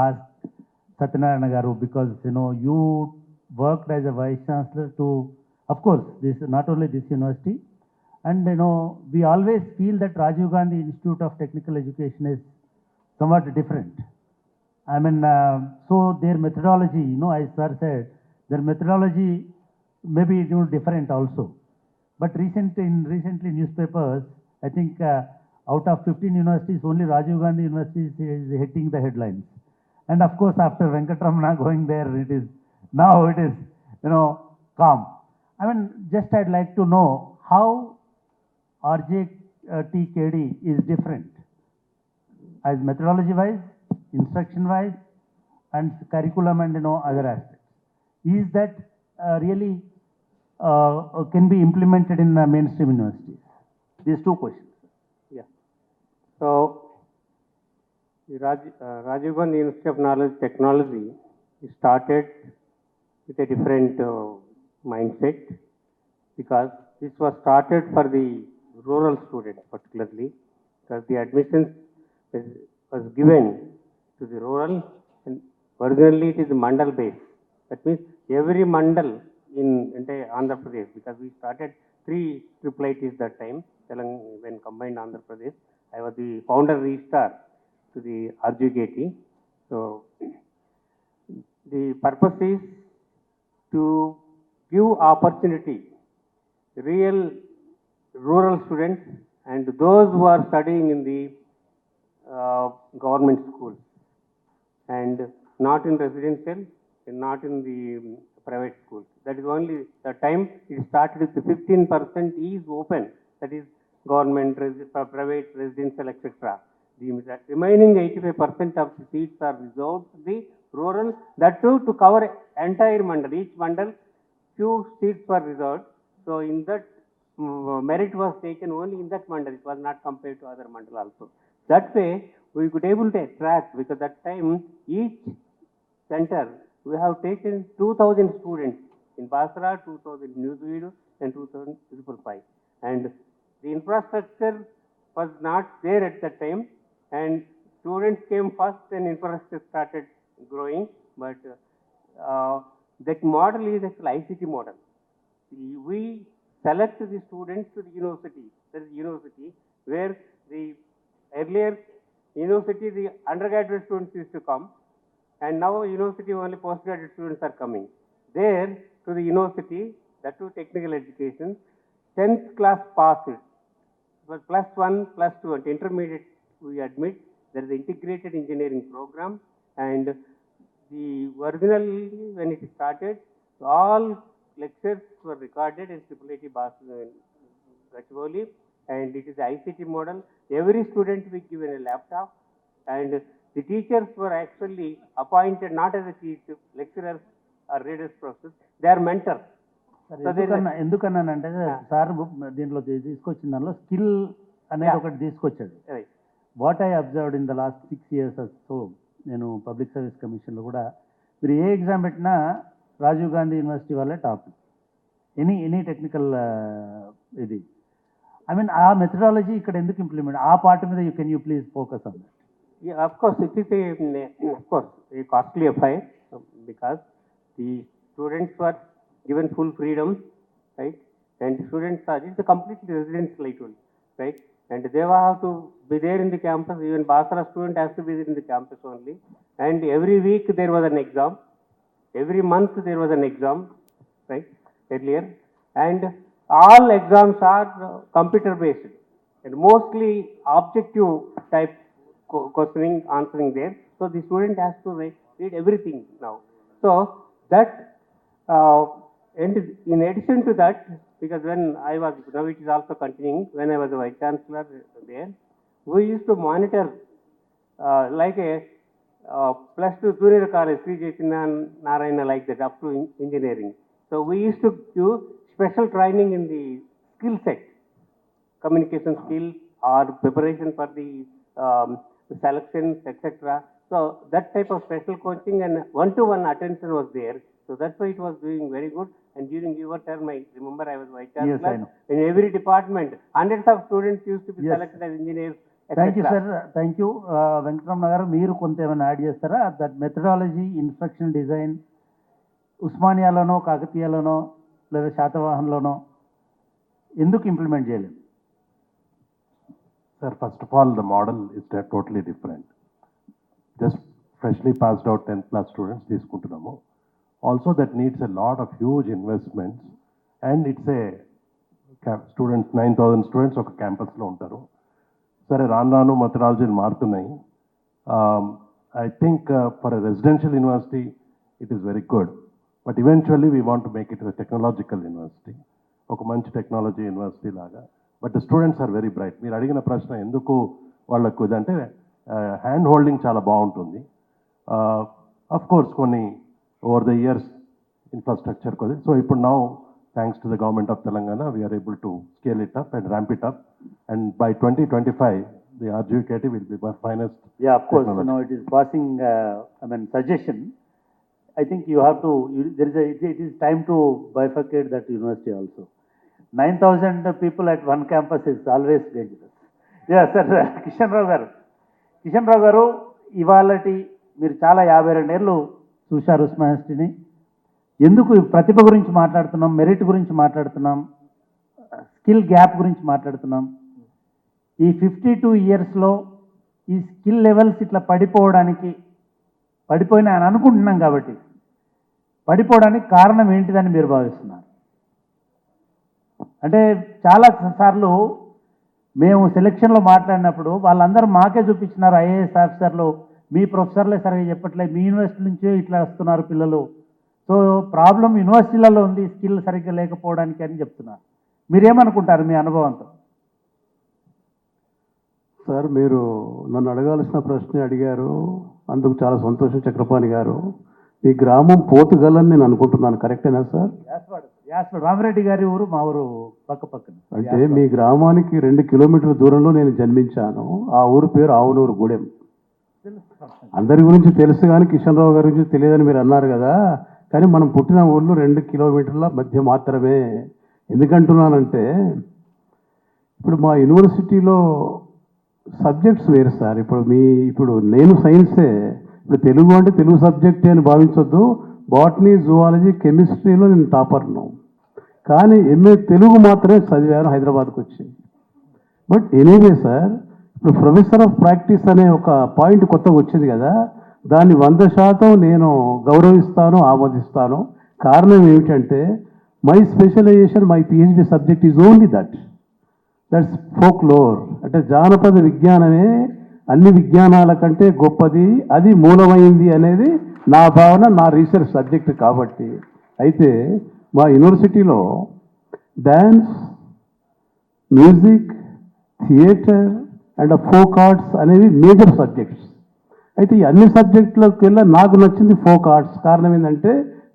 ask Satyanarayana Garu, because you worked as a vice chancellor to, of course, this not only this university, and we always feel that Rajiv Gandhi Institute of Technical Education is somewhat different. I mean, so their methodology, as sir said, their methodology may be different also. But recently newspapers, I think out of 15 universities, only Rajiv Gandhi University is hitting the headlines. And of course, after Venkatramana going there, now it is, calm. I mean, just I'd like to know how RJTKD is different as methodology-wise, instruction-wise, and curriculum and other aspects. Is that really can be implemented in mainstream universities? These two questions. Yeah. So, the Rajiv Gandhi Institute of Knowledge Technology started with a different mindset, because this was started for the rural students particularly, because the admissions was given to the rural, and originally it is mandal based. That means every mandal in entire Andhra Pradesh, because we started 3 IIITs that time, when combined Andhra Pradesh. I was the founder registrar to the RJKT. So the purpose is to give opportunity real rural students and those who are studying in the government schools, and not in residential and not in the private schools. That is only the time it started with the 15% is open, that is government, private, residential, etc. The remaining 85% of the seats are reserved to the rural, that too to cover entire mandal. Each mandal, few seats were reserved. So in that, merit was taken only in that mandal. It was not compared to other mandal also. That way, we could able to attract, because that time each center, we have taken 2,000 students in Basra, 2,000 Newsweed, and 2,000 Tripalpai. And the infrastructure was not there at that time, and students came first and infrastructure started growing. But that model is actually ICT model. We select the students to the university. That is university where the earlier university, the undergraduate students used to come, and now university only postgraduate students are coming. There to the university, that too technical education, 10th class passed, but +1, +2, and intermediate we admit. There is an integrated engineering program, and the originally when it started, all lectures were recorded in IIIT Sachivalayam, and it is ICT model. Every student was given a laptop, and the teachers were actually appointed not as a teacher, lecturers or readers process, they are mentors. ఎందుకన్నానంటే sir దీంట్లో తీసుకొచ్చిన దానిలో skill అనేది ఒకటి తీసుకొచ్చాడు. What I observed in the last 6 years so నేను public service కమిషన్లో కూడా మీరు ఏ ఎగ్జామ్ పెట్టినా రాజీవ్ గాంధీ యూనివర్సిటీ వాళ్ళే టాప్. ఎనీ టెక్నికల్ ఇది ఐ మీన్ ఆ మెథడాలజీ ఇక్కడ ఎందుకు ఇంప్లిమెంట్, ఆ పార్ట్ మీద can you please focus on that? Yeah, of course, it is a costly affair, because the students were given full freedom, right? And students are, it's a completely residential only, right? And they will have to be there in the campus. Even Basra student has to be there in the campus only. And every week there was an exam. Every month there was an exam, right? Earlier. And all exams are computer based and mostly objective type questioning, answering there. So the student has to read everything now. So that, and in addition to that, because when I was, now it is also continuing, when I was a vice chancellor there, we used to monitor like a +2 junior college, Sri Chaitanya Narayana, like that, up to engineering. So we used to do special training in the skill set, communication skill or preparation for the selections, etc. So that type of special coaching and one-to-one attention was there. So that's why it was doing very good. And during your term, I remember I was vice chancellor. Yes, I know. In every department, hundreds of students used to be selected as engineers thank you sir, thank you. Venkataramana గారు, మీరు కొంత ఏమైనా add చేస్తారా? That methodology, instruction design ఉస్మానియాలోనో, కాకతీయలోనో లేదా శాతవాహన్లోనో ఎందుకు implement చేయలేదు? Sir, first of all, the model is totally different. Just freshly passed out 10th class students తీసుకుంటున్నాము. Also that needs a lot of huge investments and it's a students 9,000 students ఒక క్యాంపస్లో ఉంటారు. సరే రాను రాను మెథడాలజీలు మారుతున్నాయి. I think for a residential university it is very good. But eventually we want to make it a technological university. ఒక మంచి technology university లాగా. But the students are very bright. మీరు అడిగిన ప్రశ్న ఎందుకు వాళ్ళకు ఇదంటే హ్యాండ్ హోల్డింగ్ చాలా బాగుంటుంది. అఫ్ కోర్స్ కొన్ని ఓవర్ ద ఇయర్స్ ఇన్ఫ్రాస్ట్రక్చర్ కొద్ది. సో ఇప్పుడు now thanks to the government of Telangana we're able to scale it up and ramp it up and by 2025 the RGUKT will be by finest. Yeah, of course, you know, it is passing, I mean, suggestion. I think you have to, it is time to bifurcate that university also. 9,000 people at one campus is always dangerous. Yeah, sir, Kishan Rao garu, ఇవాళటి మీరు చాలా 52 ఏళ్ళు చూశారు ఉస్మానియాని. ఎందుకు ప్రతిభ గురించి మాట్లాడుతున్నాం, merit గురించి మాట్లాడుతున్నాం, స్కిల్ గ్యాప్ గురించి మాట్లాడుతున్నాం. ఈ 52 ఇయర్స్లో ఈ స్కిల్ లెవెల్స్ ఇట్లా పడిపోయినా అని అనుకుంటున్నాం కాబట్టి పడిపోవడానికి కారణం ఏంటిదని మీరు భావిస్తున్నారు? అంటే చాలా సార్లు మేము సెలక్షన్లో మాట్లాడినప్పుడు వాళ్ళందరూ మాకే చూపించినారు, ఐఏఎస్ ఆఫీసర్లు, మీ ప్రొఫెసర్లే సరిగ్గా చెప్పట్లేదు, మీ యూనివర్సిటీ నుంచే ఇట్లా వస్తున్నారు పిల్లలు, సో ప్రాబ్లం యూనివర్సిటీలలో ఉంది స్కిల్ సరిగ్గా లేకపోవడానికి అని చెప్తున్నారు. మీరేమనుకుంటారు మీ అనుభవంతో? సార్, మీరు నన్ను అడగాల్సిన ప్రశ్న అడిగారు, అందుకు చాలా సంతోషం చక్రపాణి గారు. ఈ గ్రామం పోతుగలని నేను అనుకుంటున్నాను, కరెక్టేనా సార్? రామిరెడ్డి గారి ఊరు మా ఊరు పక్కన. అంటే మీ గ్రామానికి 2 కిలోమీటర్ల దూరంలో నేను జన్మించాను. ఆ ఊరు పేరు ఆవునూరు గూడెం. అందరి గురించి తెలుసు కానీ కిషన్ రావు గారి గురించి తెలియదని మీరు అన్నారు కదా. కానీ మనం పుట్టిన ఊర్లో 2 కిలోమీటర్ల మధ్య మాత్రమే. ఎందుకంటున్నానంటే ఇప్పుడు మా యూనివర్సిటీలో సబ్జెక్ట్స్ వేరు సార్. ఇప్పుడు నేను సైన్సే, ఇప్పుడు తెలుగు అంటే తెలుగు సబ్జెక్టే అని భావించొద్దు. బాటనీ, జువాలజీ, కెమిస్ట్రీలో నేను టాపర్ను. కానీ ఎంఏ తెలుగు మాత్రమే చదివాను హైదరాబాద్కి వచ్చి. బట్ ఎనీవే సార్, ఇప్పుడు ప్రొఫెసర్ ఆఫ్ ప్రాక్టీస్ అనే ఒక పాయింట్ కొత్తగా వచ్చింది కదా, దాన్ని 100% నేను గౌరవిస్తాను, ఆమోదిస్తాను. కారణం ఏమిటంటే my specialisation, my PhD subject is only that's folklore. అంటే జానపద విజ్ఞానమే అన్ని విజ్ఞానాల కంటే గొప్పది, అది మూలమైంది అనేది నా భావన, నా రీసెర్చ్ సబ్జెక్ట్ కాబట్టి. అయితే మా యూనివర్సిటీలో dance, music, theatre and folk arts అనేవి మేజర్ సబ్జెక్ట్స్. అయితే ఈ అన్ని సబ్జెక్టులకు వెళ్ళా నాకు నచ్చింది ఫోక్ ఆర్ట్స్. కారణం ఏంటంటే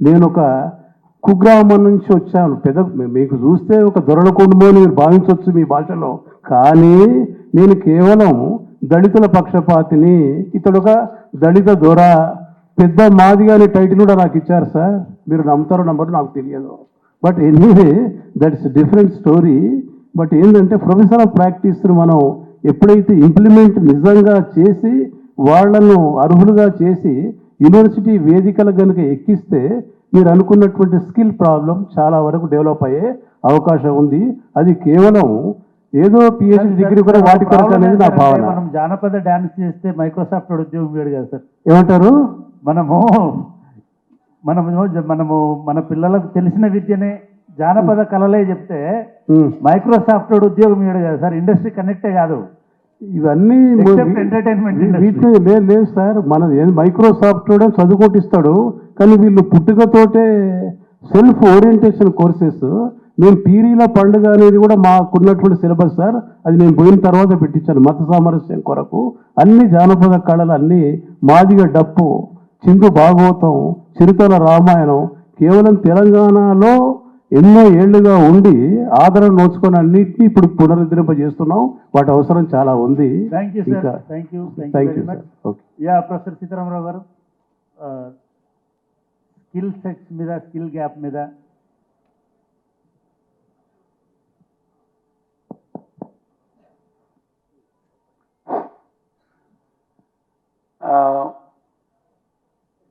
నేను ఒక కుగ్రామం నుంచి వచ్చాను. మీకు చూస్తే ఒక దొరల కుటుంబం మీరు భావించవచ్చు మీ భాషలో, కానీ నేను కేవలం దళితుల పక్షపాతిని. ఇతడు ఒక దళిత దొర, పెద్ద మాదిగా అనే టైటిల్ కూడా నాకు ఇచ్చారు సార్. మీరు నమ్ముతారో నమ్మరు నాకు తెలియదు. But anyway that's different story. But ఏంటంటే ప్రొఫెసర్ ఆఫ్ ప్రాక్టీస్ని మనం ఎప్పుడైతే ఇంప్లిమెంట్ నిజంగా చేసి వాళ్లను అర్హులుగా చేసి యూనివర్సిటీ వేదికలు కనుక ఎక్కిస్తే మీరు అనుకున్నటువంటి స్కిల్ ప్రాబ్లం చాలా వరకు డెవలప్ అయ్యే అవకాశం ఉంది. అది కేవలం ఏదో పిహెచ్డి డిగ్రీ కూడా వాటి కొరకు అనేది నా భావన. మనం జానపద డాన్స్ చేస్తే మైక్రోసాఫ్ట్ ఉద్యోగం వేడు కదా సార్. ఏమంటారు? మనము మన పిల్లలకు తెలిసిన విద్యనే జానపద కళలే చెప్తే మైక్రోసాఫ్ట్ ఉద్యోగం వేడు కదా సార్. ఇండస్ట్రీ కనెక్టే కాదు ఇవన్నీ. ఎంటర్టైన్మెంట్ లేదు సార్, మన మైక్రోసాఫ్ట్ చదువుకోటిస్తాడు, కానీ వీళ్ళు పుట్టుకతోటే సెల్ఫ్ ఓరియంటేషన్ కోర్సెస్. మేము పీరీల పండుగ అనేది కూడా మాకున్నటువంటి సిలబస్ సార్. అది నేను పోయిన తర్వాత పెట్టించాను మత సామరస్యం కొరకు. అన్ని జానపద కళలు, అన్ని మాదిగ డప్పు, చిందు భాగవతం, చిరుతల రామాయణం కేవలం తెలంగాణలో ఎన్నో ఏళ్లుగా ఉండి ఆదరణ నోచుకొని అన్నింటినీ ఇప్పుడు పునరుద్ధరింపజేస్తున్నాం. వాటి అవసరం చాలా ఉంది. Thank you sir. Thank you sir. Okay. Professor Sitarama Rao గారు, స్కిల్ సెట్స్ మీద, స్కిల్ గ్యాప్ మీద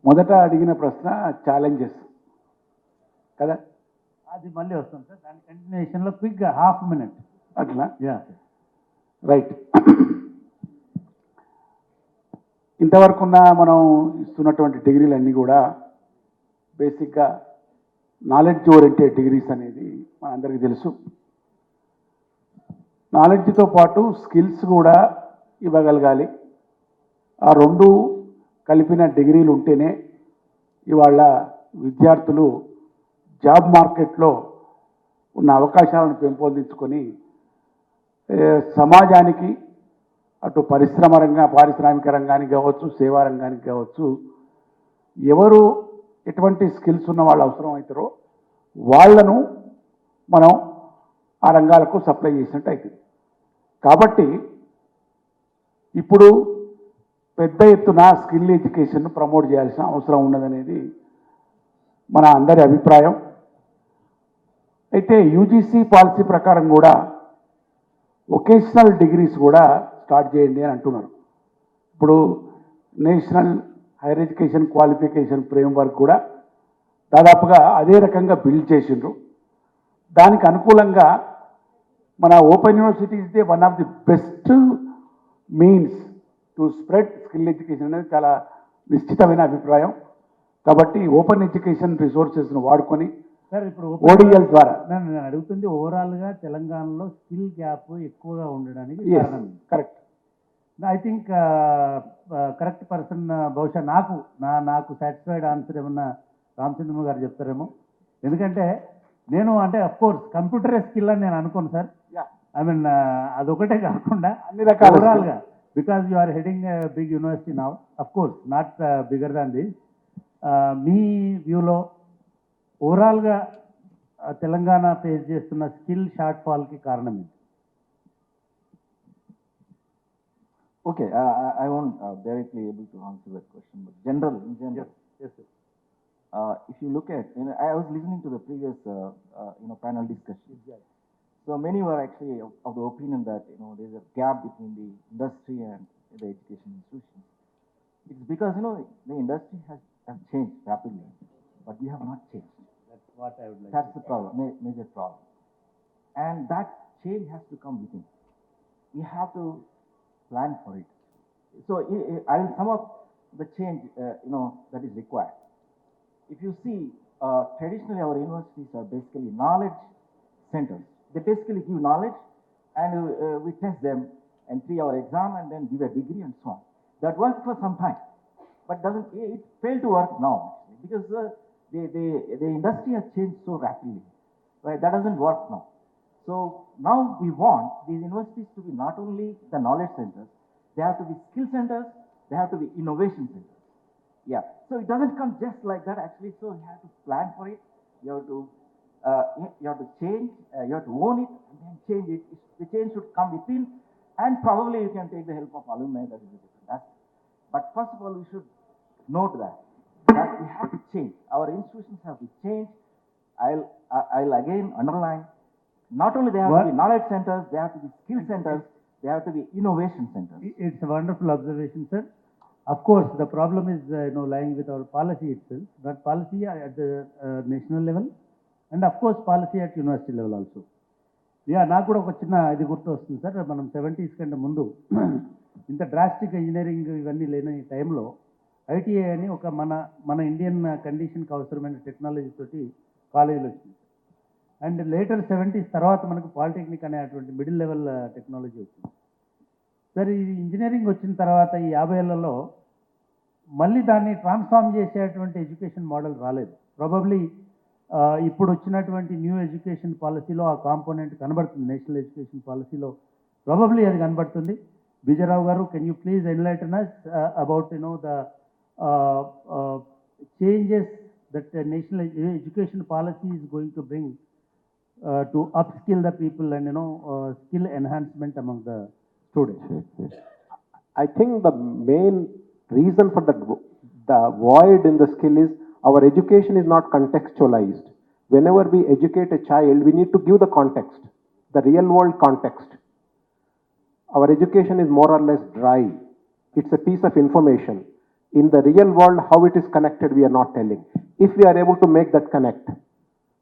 మొదట అడిగిన ప్రశ్న ఛాలెంజెస్ కదా, అది మళ్ళీ వస్తాం సార్, దాని కంటిన్యూషన్లో క్విక్గా హాఫ్ మినిట్. అట్లా యా రైట్. ఇంతవరకు ఉన్న మనం ఇస్తున్నటువంటి డిగ్రీలన్నీ కూడా బేసిక్గా నాలెడ్జ్ ఓరియంటెడ్ డిగ్రీస్ అనేది మనందరికీ తెలుసు. నాలెడ్జ్తో పాటు స్కిల్స్ కూడా ఇవ్వగలగాలి. ఆ రెండు కలిపిన డిగ్రీలు ఉంటేనే ఇవాళ విద్యార్థులు జాబ్ మార్కెట్లో ఉన్న అవకాశాలను పెంపొందించుకొని సమాజానికి అటు పారిశ్రామిక రంగానికి కావచ్చు, సేవా రంగానికి కావచ్చు, ఎవరు ఎటువంటి స్కిల్స్ ఉన్న వాళ్ళు అవసరం అవుతారో వాళ్లను మనం ఆ రంగాలకు సప్లై చేసినట్టు అవుతుంది. కాబట్టి ఇప్పుడు పెద్ద ఎత్తున స్కిల్ ఎడ్యుకేషన్ ప్రమోట్ చేయాల్సిన అవసరం ఉన్నదనేది మన అందరి అభిప్రాయం. అయితే యూజీసీ పాలసీ ప్రకారం కూడా వొకేషనల్ డిగ్రీస్ కూడా స్టార్ట్ చేయండి అని అంటున్నారు. ఇప్పుడు national higher education qualification framework కూడా దాదాపుగా అదే రకంగా బిల్డ్ చేసిండ్రు. దానికి అనుకూలంగా మన open university is the one of the best means to spread skill education అనేది చాలా నిశ్చితమైన అభిప్రాయం. కాబట్టి ఓపెన్ ఎడ్యుకేషన్ రిసోర్సెస్ను వాడుకొని సార్, ఇప్పుడు ఓడిఎల్ ద్వారా నేను అడుగుతుంది ఓవరాల్గా తెలంగాణలో స్కిల్ గ్యాప్ ఎక్కువగా ఉండడానికి కారణం. Correct. I think correct person బహుశా నాకు సాటిస్ఫైడ్ ఆన్సర్ ఏమన్నా రామచంద్రమ్మ గారు చెప్తారేమో. ఎందుకంటే నేను అంటే కోర్స్ కంప్యూటర్ స్కిల్ అని నేను అనుకోను సార్. ఐ మీన్ అదొకటే కాకుండా అన్ని రకాల ఓవరాల్గా, because you are heading big university now, of course not bigger than this. మీ వ్యూలో ఓవరాల్గా తెలంగాణ ఫేస్ చేస్తున్న స్కిల్ షార్ట్ ఫాల్కి కారణం ఏంటి? Okay, I won't directly able to answer that question, but in general. Yes, sir. If you look at, I was listening to the previous, panel discussion. Yes. So many were actually of the opinion that, there's a gap between the industry and the education institutions. It's because, the industry has changed rapidly, but we have not changed. That's what I would like That's to the problem, major problem. And that change has to come within. We have to plan for it. So I will sum up the change, that is required. If you see, traditionally our universities are basically knowledge centers. They basically give knowledge and we test them and 3-hour exam and then give a degree and so on. That worked for some time, but it failed to work now because the industry has changed so rapidly. Right? That doesn't work now. So now we want these universities to be not only the knowledge centers, they have to be skill centers, they have to be innovation centers. Yeah. So it doesn't come just like that actually. So you have to plan for it. You have to change. You have to own it and then change it. The change should come within, and probably you can take the help of alumni. That is a different aspect. But first of all, we should note that we have to change. Our institutions have to change. I'll again underline. Not only they have to be knowledge centers, they have to be skill centers, they have to be innovation centers. It's a wonderful observation, sir. Of course, the problem is lying with our policy itself, but policy at the national level, and of course policy at university level also. నాకు కూడా ఒక చిన్న ఇది గుర్తు వస్తుంది sir. మనం 70s కంటే ముందు ఇంత డ్రాస్టిక్ ఇంజనీరింగ్ ఇవన్నీ లేని టైంలో ఐటీఐ అని ఒక మన ఇండియన్ కండిషన్కి అవసరమైన టెక్నాలజీ తోటి కాలేజీలు వచ్చింది. అండ్ లేటర్ 70s తర్వాత మనకు పాలిటెక్నిక్ అనేటువంటి మిడిల్ లెవెల్ టెక్నాలజీ వచ్చింది. సరే, ఈ ఇంజనీరింగ్ వచ్చిన తర్వాత ఈ 50 ఏళ్లలో మళ్ళీ దాన్ని ట్రాన్స్ఫార్మ్ చేసేటువంటి ఎడ్యుకేషన్ మోడల్ రాలేదు. ప్రాబబ్లీ ఇప్పుడు వచ్చినటువంటి న్యూ ఎడ్యుకేషన్ పాలసీలో ఆ కాంపోనెంట్ కనబడుతుంది. నేషనల్ ఎడ్యుకేషన్ పాలసీలో ప్రాబబ్లీ అది కనబడుతుంది. విజయరావు గారు, can you please enlighten us about the changes that national education policy is going to bring to upskill the people and skill enhancement among the students? I think the main reason for the void in the skill is our education is not contextualized. Whenever we educate a child, we need to give the context, the real world context. Our education is more or less dry. It's a piece of information. In the real world, how it is connected, we are not telling. If we are able to make that connect.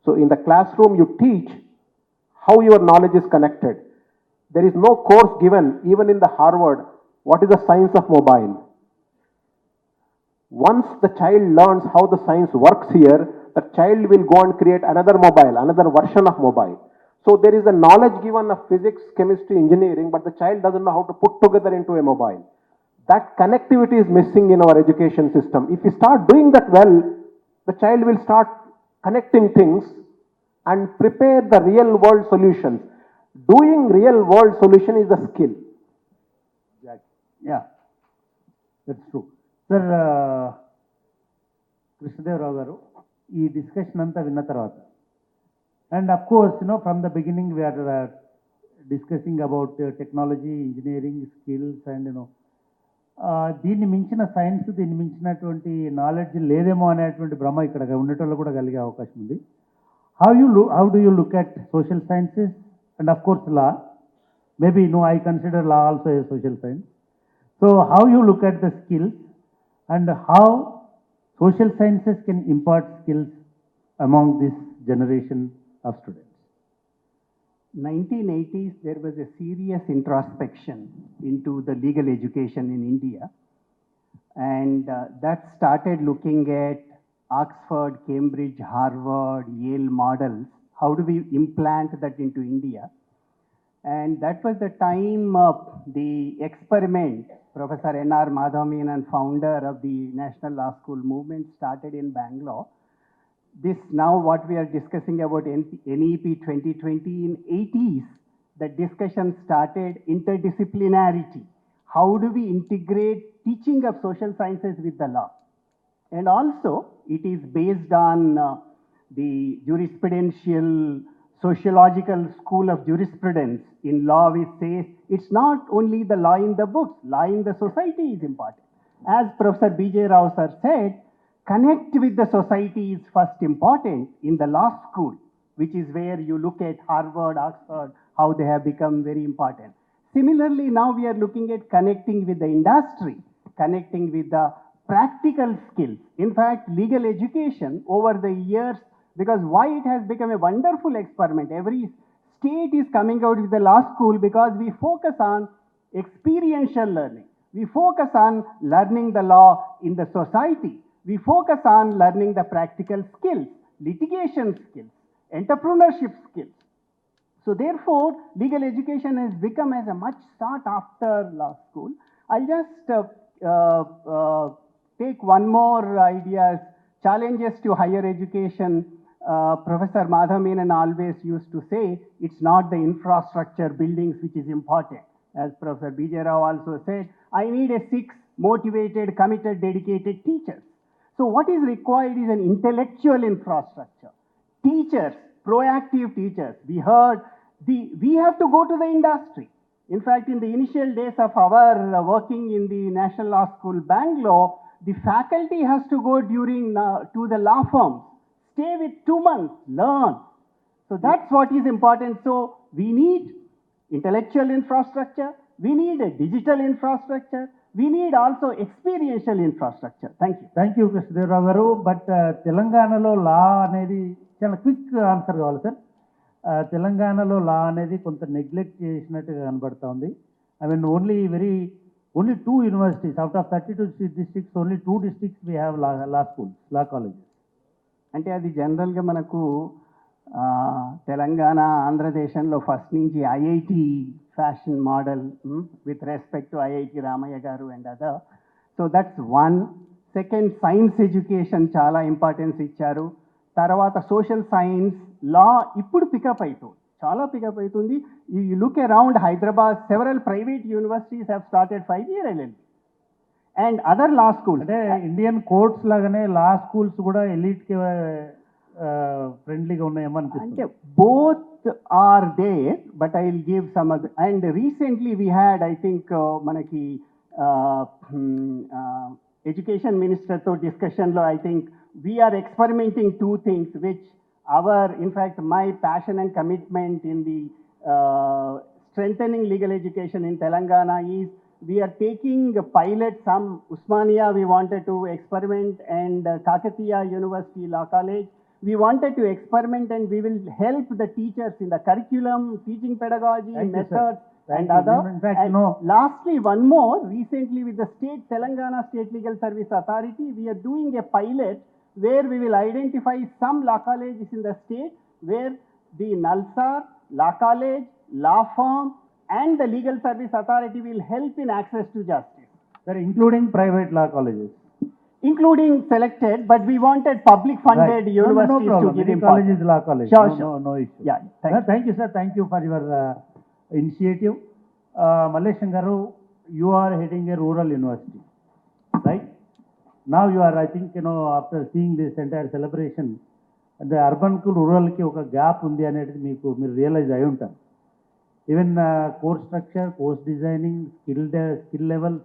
So in the classroom, you teach how your knowledge is connected. There is no course given, even in the Harvard, what is the science of mobile. Once the child learns how the science works here, the child will go and create another mobile, another version of mobile. So there is a knowledge given of physics, chemistry, engineering, but the child doesn't know how to put together into a mobile. That connectivity is missing in our education system. If we start doing that well, the child will start connecting things and prepare the real world solutions. Doing real world solution is the skill. Yeah, that's true. Sir, Krishnadevarao గారు ఈ discussion అంతా విన్న తర్వాత and of course from the beginning we're discussing about technology engineering skills and దీన్ని మించిన science దీన్ని మించినటువంటి knowledge లేదేమో అనేటువంటి భ్రమ ఇక్కడ ఉండేటోళ్ళు కూడా కలిగే అవకాశం ఉంది. How do you look at social sciences and of course law? Maybe I consider law also a social science. So how you look at the skills and how social sciences can impart skills among this generation of students? 1980s, there was a serious introspection into the legal education in India, and that started looking at Oxford, Cambridge, Harvard, Yale models. How do we implant that into India? And that was the time the experiment, Professor N.R. Madhav, founder of the National Law School movement, started in Bangalore. This now what we are discussing about NEP 2020, in 80s, the discussion started interdisciplinarity. How do we integrate teaching of social sciences with the law? And also, it is based on the jurisprudential sociological school of jurisprudence. In law, we say it's not only the law in the books, law in the society is important. As Professor B.J. Rao sir said, connect with the society is first important in the law school, which is where you look at Harvard, Oxford, how they have become very important. Similarly, now we are looking at connecting with the industry, connecting with the practical skills. In fact, legal education over the years, because why it has become a wonderful experiment. Every state is coming out with the law school because we focus on experiential learning. We focus on learning the law in the society. We focus on learning the practical skills, litigation skills, entrepreneurship skills. So therefore, legal education has become as a much sought after law school. I'll just take one more idea, challenges to higher education. Professor Madhav always used to say, it's not the infrastructure buildings which is important. As Professor B.J. Rao also said, I need 6 motivated, committed, dedicated teachers. So what is required is an intellectual infrastructure. Teachers, proactive teachers. We heard, we have to go to the industry. In fact, in the initial days of our working in the National Law School, Bangalore, the faculty has to go to the law firms. Stay with 2 months, learn. So that's what is important. So we need intellectual infrastructure, we need a digital infrastructure, we need also experiential infrastructure. Thank you. Thank you Krishnadevarao గారు. But తెలంగాణలో లా అనేది చాలా quick answer కావాలి sir. తెలంగాణలో లా అనేది కొంత neglect చేసినట్టుగా కనబడుతూ ఉంది. I mean only 2 universities out of 32 districts, only 2 districts we have law schools, law colleges. అంటే అది జనరల్గా మనకు తెలంగాణ ఆంధ్రదేశంలో ఫస్ట్ నుంచి IIT fashion model with respect to IIT Ramaiah garu and other. So that's one. Second, science education చాలా importance ఇచ్చారు. తర్వాత social science, లా ఇప్పుడు పికప్ అవుతుంది, చాలా పికప్ అవుతుంది. You look around Hyderabad, several private universities have started 5-year LLB and other law school. అంటే Indian courts లాగానే law schools కూడా ఎలీట్కి ఫ్రెండ్లీగా ఉన్నాయేమో అనిపిస్తుంది. అంటే both are there, but I will give some other. And recently we had, I think మనకి education మినిస్టర్తో డిస్కషన్లో I think we're experimenting 2 things which in fact my passion and commitment in the strengthening legal education in Telangana is we are taking a pilot, some Osmania we wanted to experiment, and Kakatiya University Law College. We wanted to experiment, and we will help the teachers in the curriculum, teaching pedagogy, Thank you, sir. methods, Thank and you. other. In fact, And no. lastly, one more, recently with the state, Telangana State Legal Service Authority, we are doing a pilot where we will identify some law colleges in the state where the Nalsar, law college, law firm, and the legal service authority will help in access to justice, Sir, including private law colleges. including selected, but we wanted public funded Right. universities no problem. to give Any college importance. is law college. Sure, no, sure. no issue. Yeah, thank Sir, you. thank you, sir. Thank you for your initiative. Mallesham Garu, you are heading a rural university, right? Now you are, I think, after seeing this entire celebration, the urban కు rural కి ఒక gap ఉంది అనేది మీరు realise అయి ఉంటారు. Even course structure, course designing, skill level,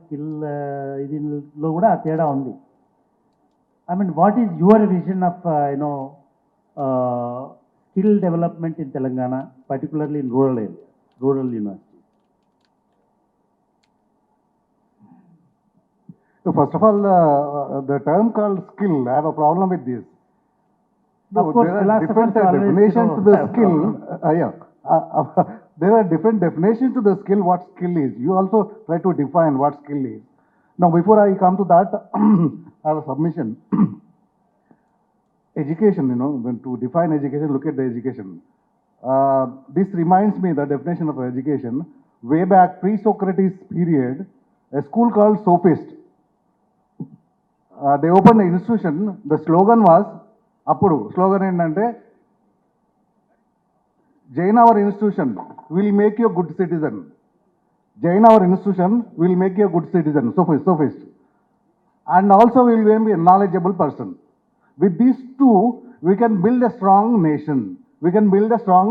ఇదిలో కూడా తేడా ఉంది. I mean, what is your vision of, skill development in Telangana, particularly in rural areas, rural universities? So first of all, the term called skill, I have a problem with this. Of course, there are philosophers different always, definitions to the have skill. problems. There are different definitions to the skill, what skill is. You also try to define what skill is. Now, before I come to that, I have a submission. Education, when to define education, look at the education. This reminds me the definition of education. Way back pre-Socrates period, a school called Sophist. They opened an institution. The slogan was, appudu slogan endante, join our institution, will make you a good citizen. Join our institution, will make you a good citizen. Sophist. And also will be a knowledgeable person. With these two, we can build a strong nation. We can build a strong,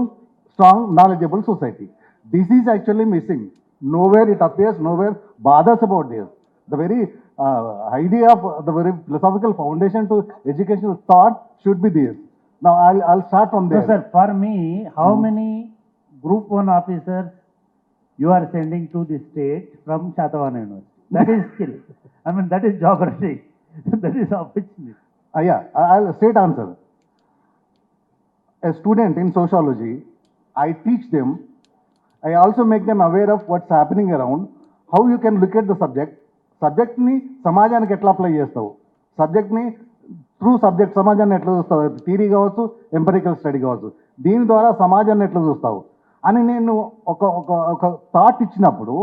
knowledgeable society. This is actually missing. Nowhere it appears, nowhere bothers about this. The very idea of the very philosophical foundation to educational thought should be this. Now, I'll start from So, there. sir, for me, how many Group 1 officers you are sending to the state from Sachivalayam University? That is skill. I mean, that is geography. That is opportunity. Yeah, I'll straight answer. A student in sociology, I teach them, I also make them aware of what's happening around, how you can look at the subject. సబ్జెక్ట్ని సమాజానికి ఎట్లా apply చేస్తావు, సబ్జెక్ట్ని through subject సమాజాన్ని ఎట్లా చూస్తావు, theory కావచ్చు, empirical study కావచ్చు, దీని ద్వారా సమాజాన్ని ఎట్లా చూస్తావు అని నేను ఒక థాట్ ఇచ్చినప్పుడు,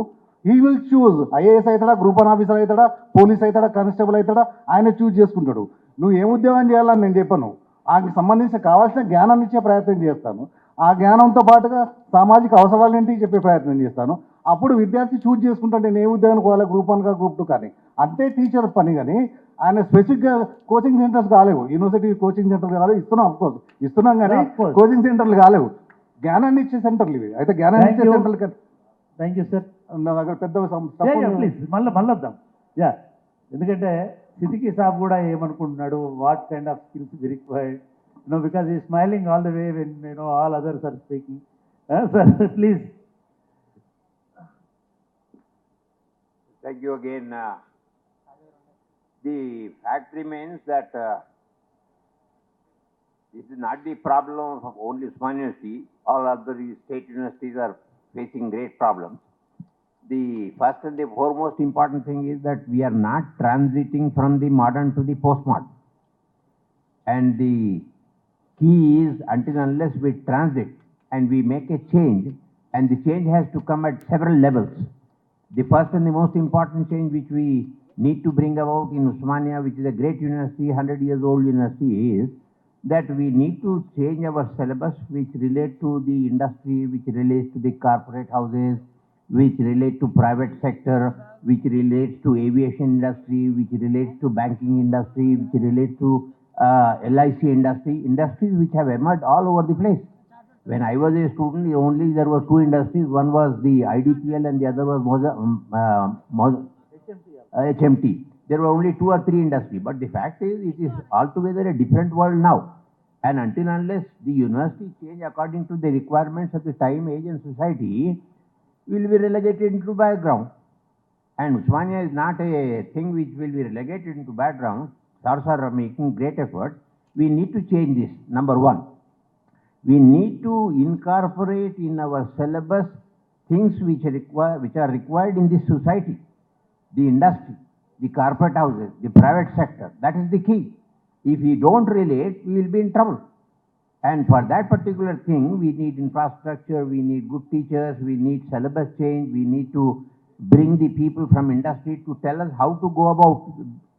హీ విల్ చూజ్ ఐఏఎస్ అవుతాడా, గ్రూప్ 1 ఆఫీసర్ అవుతాడా, పోలీస్ అవుతాడా, కానిస్టేబుల్ అవుతాడా, ఆయన చూజ్ చేసుకుంటాడు. నువ్వు ఏం ఉద్యోగం చేయాలని నేను చెప్పను, ఆయనకి సంబంధించిన కావాల్సిన జ్ఞానాన్ని ఇచ్చే ప్రయత్నం చేస్తాను. ఆ జ్ఞానంతో పాటుగా సామాజిక అవసరాలేంటి చెప్పే ప్రయత్నం చేస్తాను. అప్పుడు విద్యార్థి చూజ్ చేసుకుంటాడు నేను ఏ ఉద్యోగానికి పోవాలి, గ్రూప్ 1 గ్రూప్ 2 కానీ. అంతే టీచర్ పని. కానీ ఆయన స్పెసిఫిక్గా కోచింగ్ సెంటర్స్ కాలేవు, యూనివర్సిటీ కోచింగ్ సెంటర్లు కాలేవు. ఇస్తున్నాం, అఫ్కోర్స్ ఇస్తున్నాం, కానీ కోచింగ్ సెంటర్లు కాలేవు, జ్ఞానాన్ని ఇచ్చే సెంటర్లు ఇవి. అయితే జ్ఞానాన్ని ఇచ్చే సెంటర్లు. Thank you sir. నా దగ్గర పెద్ద ప్లీజ్ మళ్ళీ వద్దాం. యా, ఎందుకంటే సిద్దికి సాబ్ కూడా ఏమనుకుంటున్నాడు, what kind of skills we required, because ఈ smiling all the way when all others are speaking. Sir please. Thank you again. The fact remains that this is not the problem of only Osmania University. All other state universities are facing great problems. The first and the foremost important thing is that we are not transiting from the modern to the postmodern. And the key is, until unless we transit and we make a change, and the change has to come at several levels. The first and the most important change which we need to bring about in Osmania, which is a great university, 100 years old university, is that we need to change our syllabus which relate to the industry, which relates to the corporate houses, which relate to private sector, which relates to aviation industry, which relates to banking industry, which relates to LIC industry, industries which have emerged all over the place. When I was a student, only there were two industries. One was the IDPL and the other was HMT. There were only 2 or 3 industries. But the fact is, it is altogether a different world now. And until unless the university change according to the requirements of the time, age and society, will be relegated into background. And Osmania is not a thing which will be relegated into background. Stars are making great effort. We need to change this. Number one, we need to incorporate in our syllabus things which are required in this society, the industry, the corporate houses, the private sector. That is the key. If we don't relate, we will be in trouble. And for that particular thing, we need infrastructure, we need good teachers, we need syllabus change, we need to bring the people from industry to tell us how to go about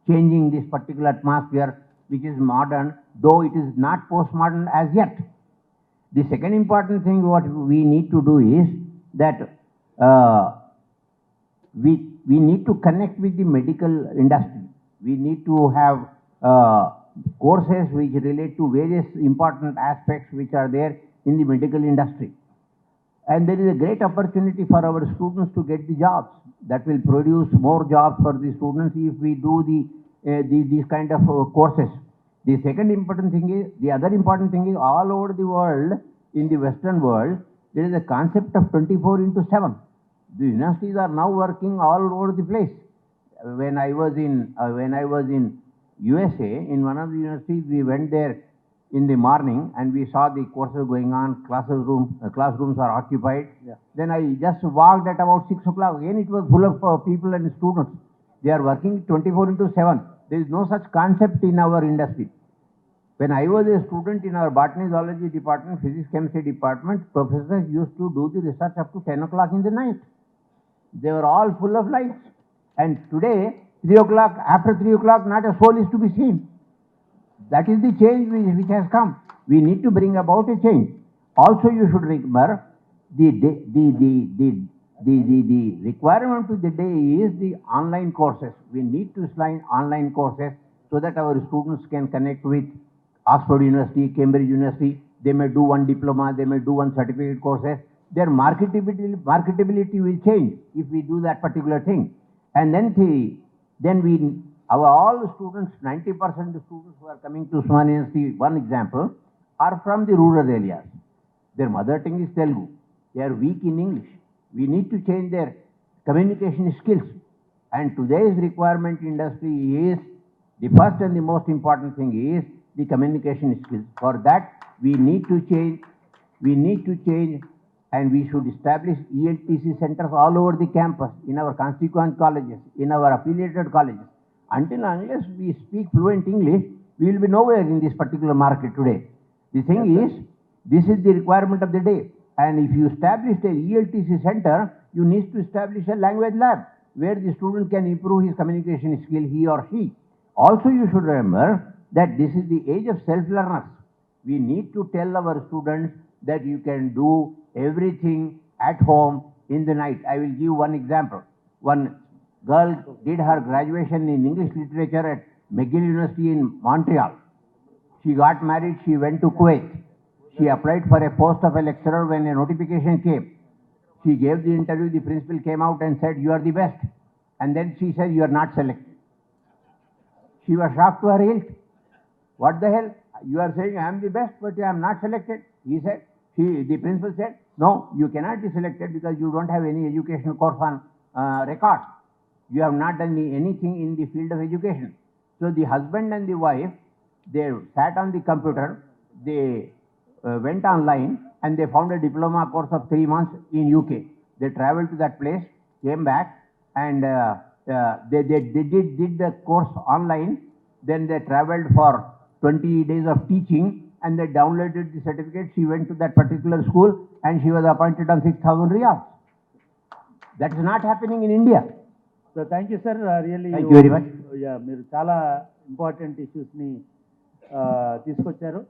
changing this particular atmosphere, which is modern, though it is not postmodern as yet. The second important thing what we need to do is that we need to connect with the medical industry. We need to have courses which relate to various important aspects which are there in the medical industry. And there is a great opportunity for our students to get the jobs. That will produce more jobs for the students if we do these kind of courses. The second important thing is, the other important thing is, all over the world, in the Western world, there is a concept of 24/7. The universities are now working all over the place. When I was in USA, in one of the universities, we went there in the morning and we saw the courses going on, classrooms are occupied. Yeah. Then I just walked at about 6 o'clock. Again, it was full of people and students. They are working 24/7. There is no such concept in our industry. When I was a student in our botany zoology department, physics chemistry department, professors used to do the research up to 10 o'clock in the night. They were all full of lights. And today, 3 o'clock, after 3 o'clock, not a soul is to be seen. That is the change which has come. We need to bring about a change. Also, you should remember the requirement of the day is the online courses. We need to slide online courses so that our students can connect with Oxford University, Cambridge University. They may do one diploma, they may do one certificate courses. Their marketability will change if we do that particular thing. And then all students, 90% of the students who are coming to Osmania University, one example, are from the rural areas. Their mother tongue is Telugu. They are weak in English. We need to change their communication skills. And today's requirement industry is, the first and the most important thing is the communication skills. For that, we need to change, and we should establish ELTC centers all over the campus, in our constituent colleges, in our affiliated colleges. Unless we speak fluent English, we will be nowhere in this particular market today. The thing is, this is the requirement of the day. And if you establish a ELTC center, you need to establish a language lab where the student can improve his communication skill, he or she. Also, you should remember that this is the age of self-learners. We need to tell our students that you can do everything at home in the night. I will give one example. One girl did her graduation in English literature at McGill University in Montreal. She got married, she went to Kuwait. She applied for a post of a lecturer when a notification came. She gave the interview, the principal came out and said, "You are the best." And then she said, "You are not selected." She was shocked to her hilt. What the hell? You are saying I am the best, but I am not selected. He said, the principal said, "No, you cannot be selected because you don't have any educational course on record. You have not done anything in the field of education." So the husband and the wife, they sat on the computer, they went online and they found a diploma course of 3 months in UK. They traveled to that place, came back, and they did the course online. Then they traveled for 20 days of teaching and they downloaded the certificate. She went to that particular school and she was appointed on 6,000 riyals. That is not happening in India. So thank you, sir. Really, Thank you very much. Yeah, మీరు చాలా important ఇష్యూస్ని తీసుకొచ్చారు.